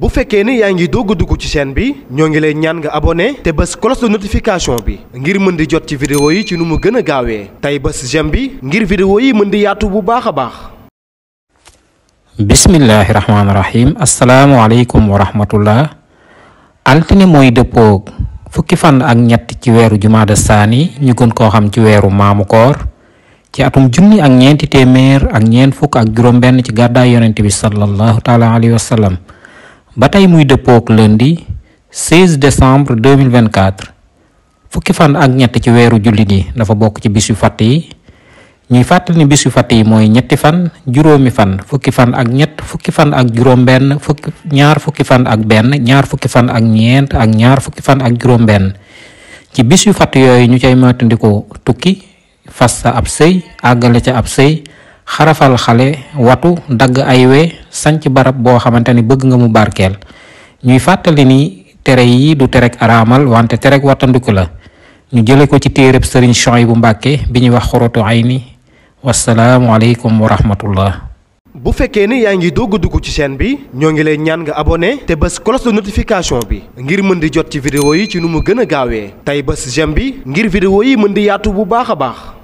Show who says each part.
Speaker 1: bu fekkee ni yaa ngi doog a dugg ci chaîne bi ñoo ngi lay ñaan nga abonné te bës cloche de notification bi ngir mën di jot ci vidéo yi ci nu mu gën a gaawee tey bës j'aime bi ngir vidéo yi mën di yaatu bu baax a baax.
Speaker 2: bismillahi rahmaani rahim asalaamualeykum wa rahmatullah. altine mooy dëppoo fukki fan ak ñett ci weeru jumaada saani ñu gën koo xam ci weeru maamu koor ci atum junni ak ñeenti téeméer ak ñeent fukk ak juróom-benn ci gàddaay yonent bi sallallahu taala alayhi wa sallam ba tey muy dëppook lundi 16 décembre 2024 fukki fan ak ñett ci weeru jullit yi dafa bokk ci bis yu fàtt yi ñuy fàttali ni bis yu fàtt yi mooy ñetti fan juróomi fan fukki fan ak ñett fukki fan ak juróom-benn ñaar fukki fan ak benn ñaar fukki fan ak ñeent ak ñaar fukki fan ak juróom-benn ci bis yu fàtt yooyu ñu cay moytandiku tukki fas sa ab sëy àggale ca ab sëy xarafal xale watu dagg ay we sanc barab boo xamante ni bëgg nga mu barkeel ñuy fàttali ni tere yi du terek araamal wante terek wattandiku la ñu jële ko ci téereb sëriñ Souhaïbou Mbàkke bi ñuy wax xuratu ayni wasalaamu aleykum wa rahmatullah.
Speaker 1: bu fekkee ni yaa ngi doog a dugg ci chaîne bi ñoo ngi lay ñaan nga abonné te bës cloche de notification bi ngir mën di jot ci vidéo yi ci nu mu gën a gaawee tey bës j'aime bi ngir vidéo yi mën di yaatu bu baax a baax.